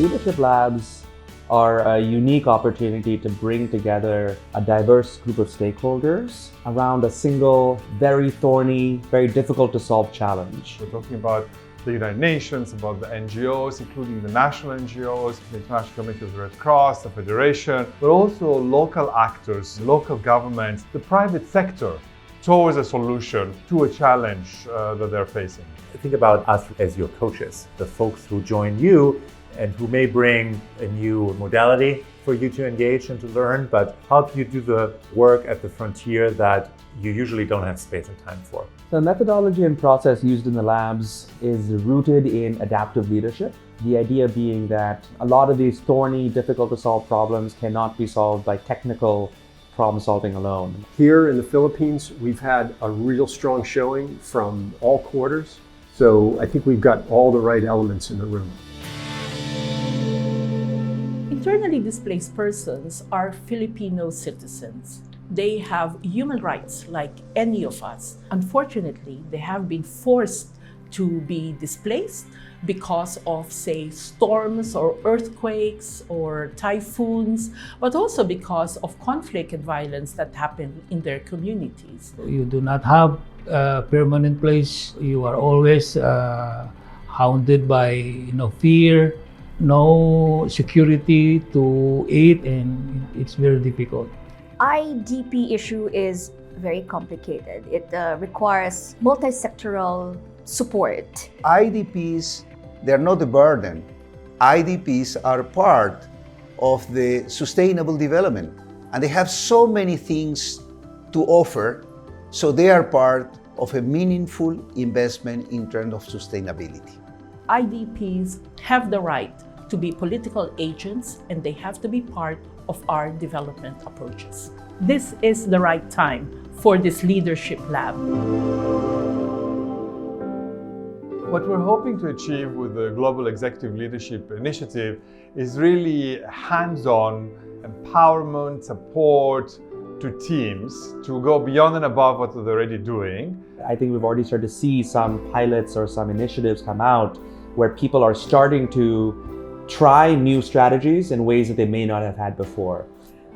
Leadership Labs are a unique opportunity to bring together a diverse group of stakeholders around a single, very thorny, very difficult to solve challenge. We're talking about the United Nations, about the NGOs, including the national NGOs, the International Committee of the Red Cross, the Federation, but also local actors, local governments, the private sector, towards a solution to a challenge that they're facing. Think about us as your coaches, the folks who join you and who may bring a new modality for you to engage and to learn, but help you do the work at the frontier that you usually don't have space and time for. The methodology and process used in the labs is rooted in adaptive leadership. The idea being that a lot of these thorny, difficult to solve problems cannot be solved by technical problem solving alone. Here in the Philippines, we've had a real strong showing from all quarters. So I think we've got all the right elements in the room. Internally displaced persons are Filipino citizens. They have human rights like any of us. Unfortunately, they have been forced to be displaced because of, say, storms or earthquakes or typhoons, but also because of conflict and violence that happen in their communities. You do not have a permanent place. You are always hounded by fear, no security to eat, and it's very difficult. IDP issue is very complicated. It requires multi-sectoral support. IDPs, they're not a burden. IDPs are part of the sustainable development, and they have so many things to offer, so they are part of a meaningful investment in terms of sustainability. IDPs have the right to be political agents, and they have to be part of our development approaches. This is the right time for this Leadership Lab. What we're hoping to achieve with the Global Executive Leadership Initiative is really hands-on empowerment, support to teams to go beyond and above what they're already doing. I think we've already started to see some pilots or some initiatives come out where people are starting to try new strategies in ways that they may not have had before.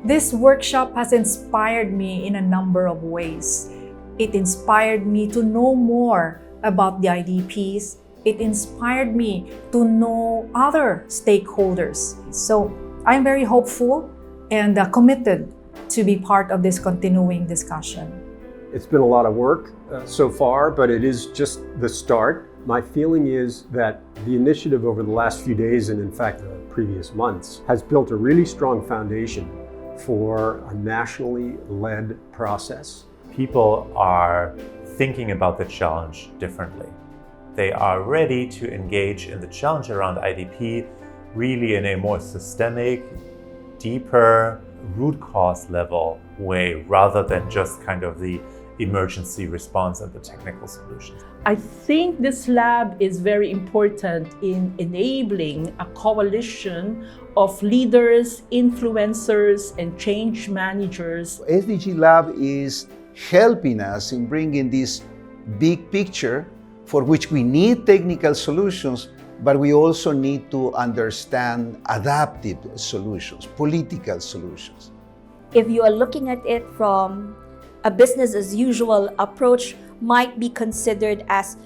This workshop has inspired me in a number of ways. It inspired me to know more about the IDPs. It inspired me to know other stakeholders. So I'm very hopeful and committed to be part of this continuing discussion. It's been a lot of work so far, but it is just the start. My feeling is that the initiative over the last few days, and in fact the previous months, has built a really strong foundation for a nationally led process. People are thinking about the challenge differently. They are ready to engage in the challenge around IDP really in a more systemic, deeper, root cause level way, rather than just kind of the emergency response and the technical solutions. I think this lab is very important in enabling a coalition of leaders, influencers, and change managers. SDG Lab is helping us in bringing this big picture for which we need technical solutions, but we also need to understand adaptive solutions, political solutions. If you are looking at it from a business as usual approach, might be considered as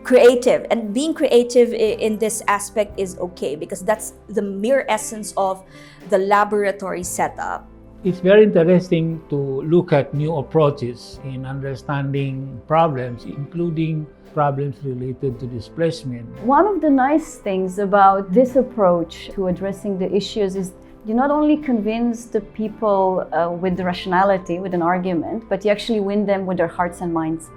creative, and being creative in this aspect is okay because that's the mere essence of the laboratory setup. It's very interesting to look at new approaches in understanding problems, including problems related to displacement. One of the nice things about this approach to addressing the issues is you not only convince the people with the rationality, with an argument, but you actually win them with their hearts and minds.